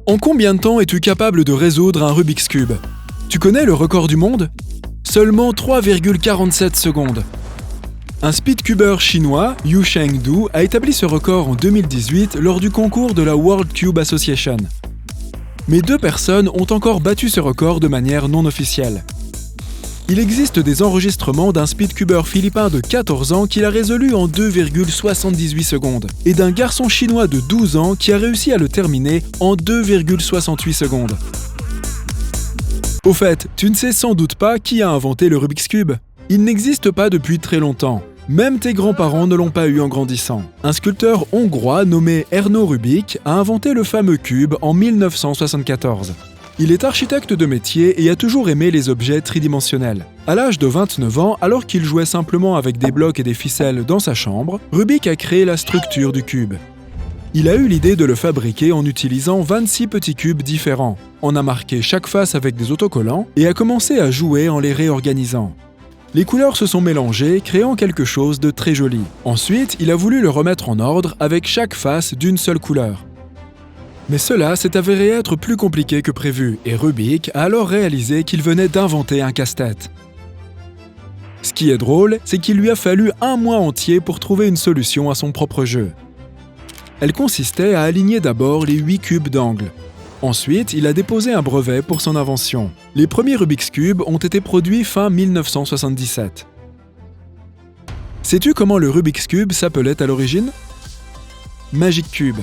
En combien de temps es-tu capable de résoudre un Rubik's Cube? Tu connais le record du monde? Seulement 3,47 secondes. Un speedcuber chinois, Yu Chengdu, a établi ce record en 2018 lors du concours de la World Cube Association. Mais 2 personnes ont encore battu ce record de manière non officielle. Il existe des enregistrements d'un speedcuber philippin de 14 ans qui l'a résolu en 2,78 secondes et d'un garçon chinois de 12 ans qui a réussi à le terminer en 2,68 secondes. Au fait, tu ne sais sans doute pas qui a inventé le Rubik's Cube. Il n'existe pas depuis très longtemps. Même tes grands-parents ne l'ont pas eu en grandissant. Un sculpteur hongrois nommé Erno Rubik a inventé le fameux cube en 1974. Il est architecte de métier et a toujours aimé les objets tridimensionnels. À l'âge de 29 ans, alors qu'il jouait simplement avec des blocs et des ficelles dans sa chambre, Rubik a créé la structure du cube. Il a eu l'idée de le fabriquer en utilisant 26 petits cubes différents, en a marqué chaque face avec des autocollants et a commencé à jouer en les réorganisant. Les couleurs se sont mélangées, créant quelque chose de très joli. Ensuite, il a voulu le remettre en ordre avec chaque face d'une seule couleur. Mais cela s'est avéré être plus compliqué que prévu et Rubik a alors réalisé qu'il venait d'inventer un casse-tête. Ce qui est drôle, c'est qu'il lui a fallu 1 mois entier pour trouver une solution à son propre jeu. Elle consistait à aligner d'abord les 8 cubes d'angle. Ensuite, il a déposé un brevet pour son invention. Les premiers Rubik's Cube ont été produits fin 1977. Sais-tu comment le Rubik's Cube s'appelait à l'origine? Magic Cube.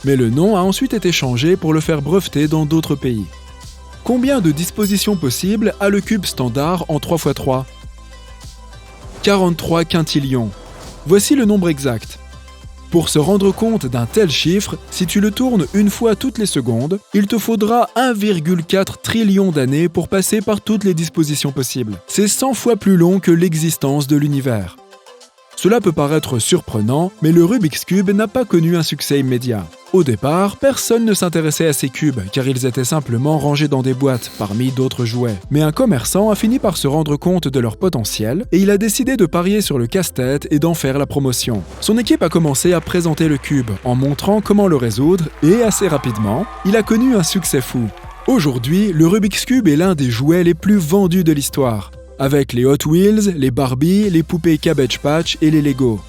Mais le nom a ensuite été changé pour le faire breveter dans d'autres pays. Combien de dispositions possibles a le cube standard en 3x3? 43 quintillions. Voici le nombre exact. Pour se rendre compte d'un tel chiffre, si tu le tournes une fois toutes les secondes, il te faudra 1,4 trillion d'années pour passer par toutes les dispositions possibles. C'est 100 fois plus long que l'existence de l'univers. Cela peut paraître surprenant, mais le Rubik's Cube n'a pas connu un succès immédiat. Au départ, personne ne s'intéressait à ces cubes, car ils étaient simplement rangés dans des boîtes, parmi d'autres jouets. Mais un commerçant a fini par se rendre compte de leur potentiel, et il a décidé de parier sur le casse-tête et d'en faire la promotion. Son équipe a commencé à présenter le cube, en montrant comment le résoudre, et assez rapidement, il a connu un succès fou. Aujourd'hui, le Rubik's Cube est l'un des jouets les plus vendus de l'histoire, avec les Hot Wheels, les Barbie, les poupées Cabbage Patch et les Lego.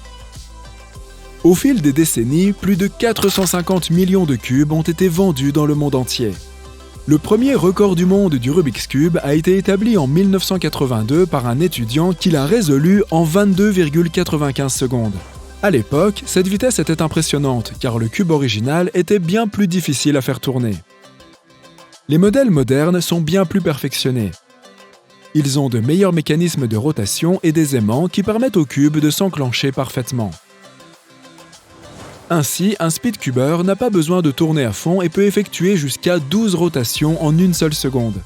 Au fil des décennies, plus de 450 millions de cubes ont été vendus dans le monde entier. Le premier record du monde du Rubik's Cube a été établi en 1982 par un étudiant qui l'a résolu en 22,95 secondes. À l'époque, cette vitesse était impressionnante car le cube original était bien plus difficile à faire tourner. Les modèles modernes sont bien plus perfectionnés. Ils ont de meilleurs mécanismes de rotation et des aimants qui permettent au cube de s'enclencher parfaitement. Ainsi, un speedcuber n'a pas besoin de tourner à fond et peut effectuer jusqu'à 12 rotations en une seule seconde.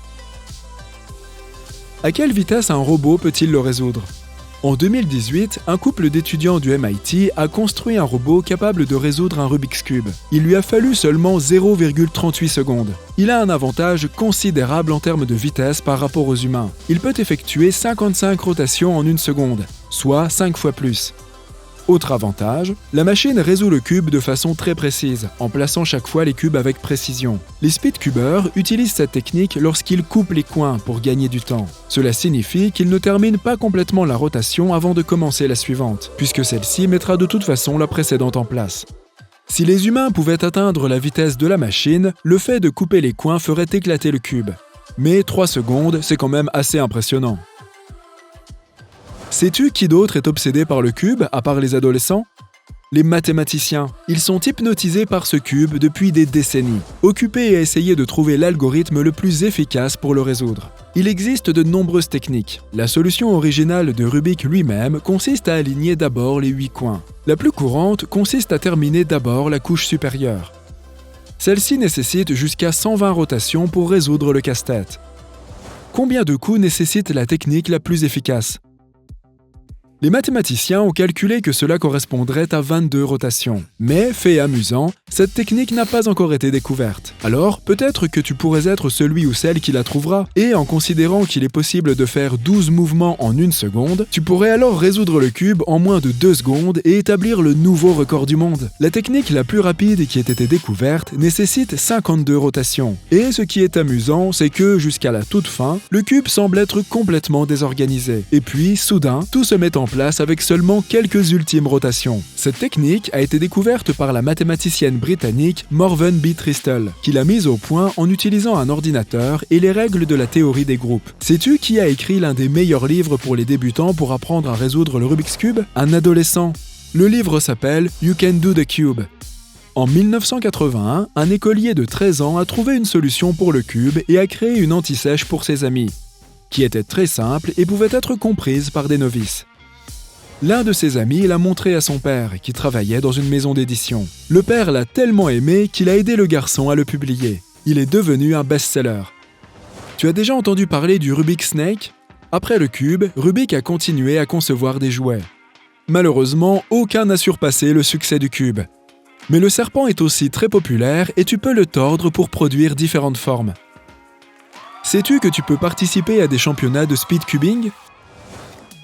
À quelle vitesse un robot peut-il le résoudre? En 2018, un couple d'étudiants du MIT a construit un robot capable de résoudre un Rubik's Cube. Il lui a fallu seulement 0,38 secondes. Il a un avantage considérable en termes de vitesse par rapport aux humains. Il peut effectuer 55 rotations en une seconde, soit 5 fois plus. Autre avantage, la machine résout le cube de façon très précise, en plaçant chaque fois les cubes avec précision. Les speedcubers utilisent cette technique lorsqu'ils coupent les coins pour gagner du temps. Cela signifie qu'ils ne terminent pas complètement la rotation avant de commencer la suivante, puisque celle-ci mettra de toute façon la précédente en place. Si les humains pouvaient atteindre la vitesse de la machine, le fait de couper les coins ferait éclater le cube. Mais 3 secondes, c'est quand même assez impressionnant. Sais-tu qui d'autre est obsédé par le cube, à part les adolescents? Les mathématiciens. Ils sont hypnotisés par ce cube depuis des décennies, occupés à essayer de trouver l'algorithme le plus efficace pour le résoudre. Il existe de nombreuses techniques. La solution originale de Rubik lui-même consiste à aligner d'abord les 8 coins. La plus courante consiste à terminer d'abord la couche supérieure. Celle-ci nécessite jusqu'à 120 rotations pour résoudre le casse-tête. Combien de coups nécessite la technique la plus efficace? Les mathématiciens ont calculé que cela correspondrait à 22 rotations. Mais, fait amusant, cette technique n'a pas encore été découverte. Alors, peut-être que tu pourrais être celui ou celle qui la trouvera, et en considérant qu'il est possible de faire 12 mouvements en 1 seconde, tu pourrais alors résoudre le cube en moins de 2 secondes et établir le nouveau record du monde. La technique la plus rapide qui ait été découverte nécessite 52 rotations. Et ce qui est amusant, c'est que, jusqu'à la toute fin, le cube semble être complètement désorganisé. Et puis, soudain, tout se met en place avec seulement quelques ultimes rotations. Cette technique a été découverte par la mathématicienne britannique Morven B. Tristel, qui l'a mise au point en utilisant un ordinateur et les règles de la théorie des groupes. Sais-tu qui a écrit l'un des meilleurs livres pour les débutants pour apprendre à résoudre le Rubik's Cube? Un adolescent. Le livre s'appelle You Can Do the Cube. En 1981, un écolier de 13 ans a trouvé une solution pour le cube et a créé une anti-sèche pour ses amis, qui était très simple et pouvait être comprise par des novices. L'un de ses amis l'a montré à son père, qui travaillait dans une maison d'édition. Le père l'a tellement aimé qu'il a aidé le garçon à le publier. Il est devenu un best-seller. Tu as déjà entendu parler du Rubik's Snake? Après le cube, Rubik a continué à concevoir des jouets. Malheureusement, aucun n'a surpassé le succès du cube. Mais le serpent est aussi très populaire et tu peux le tordre pour produire différentes formes. Sais-tu que tu peux participer à des championnats de speedcubing?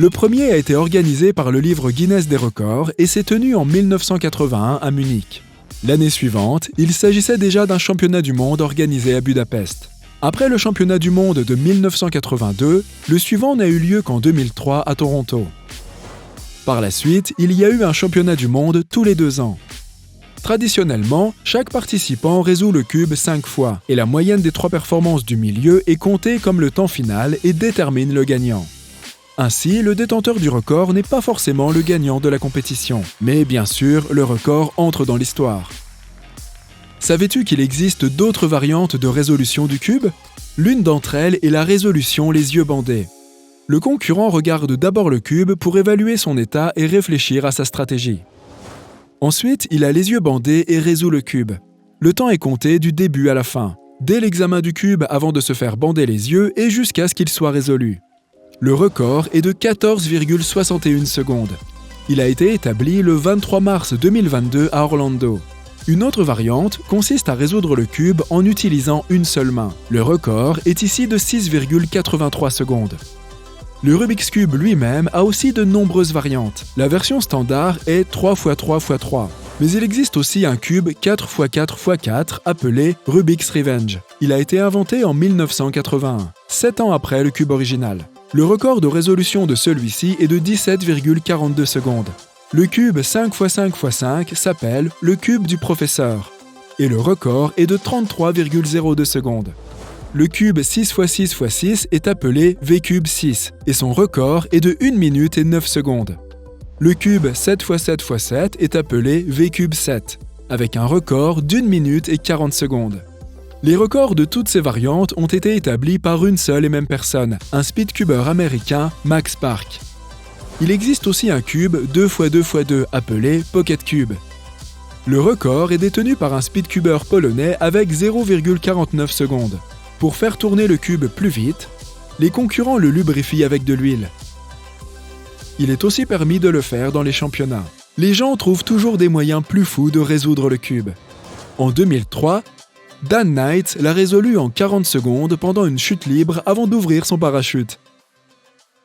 Le premier a été organisé par le livre Guinness des records et s'est tenu en 1981 à Munich. L'année suivante, il s'agissait déjà d'un championnat du monde organisé à Budapest. Après le championnat du monde de 1982, le suivant n'a eu lieu qu'en 2003 à Toronto. Par la suite, il y a eu un championnat du monde tous les 2 ans. Traditionnellement, chaque participant résout le cube 5 fois, et la moyenne des 3 performances du milieu est comptée comme le temps final et détermine le gagnant. Ainsi, le détenteur du record n'est pas forcément le gagnant de la compétition, mais bien sûr, le record entre dans l'histoire. Savais-tu qu'il existe d'autres variantes de résolution du cube? L'une d'entre elles est la résolution les yeux bandés. Le concurrent regarde d'abord le cube pour évaluer son état et réfléchir à sa stratégie. Ensuite, il a les yeux bandés et résout le cube. Le temps est compté du début à la fin, dès l'examen du cube avant de se faire bander les yeux et jusqu'à ce qu'il soit résolu. Le record est de 14,61 secondes. Il a été établi le 23 mars 2022 à Orlando. Une autre variante consiste à résoudre le cube en utilisant une seule main. Le record est ici de 6,83 secondes. Le Rubik's Cube lui-même a aussi de nombreuses variantes. La version standard est 3x3x3. Mais il existe aussi un cube 4x4x4 appelé Rubik's Revenge. Il a été inventé en 1981, 7 ans après le cube original. Le record de résolution de celui-ci est de 17,42 secondes. Le cube 5x5x5 s'appelle le cube du professeur. Et le record est de 33,02 secondes. Le cube 6x6x6 est appelé V-Cube 6 et son record est de 1 minute et 9 secondes. Le cube 7x7x7 est appelé V-Cube 7 avec un record d'1 minute et 40 secondes. Les records de toutes ces variantes ont été établis par une seule et même personne, un speedcubeur américain, Max Park. Il existe aussi un cube 2x2x2 appelé Pocket Cube. Le record est détenu par un speedcubeur polonais avec 0,49 secondes. Pour faire tourner le cube plus vite, les concurrents le lubrifient avec de l'huile. Il est aussi permis de le faire dans les championnats. Les gens trouvent toujours des moyens plus fous de résoudre le cube. En 2003, Dan Knight l'a résolu en 40 secondes pendant une chute libre avant d'ouvrir son parachute.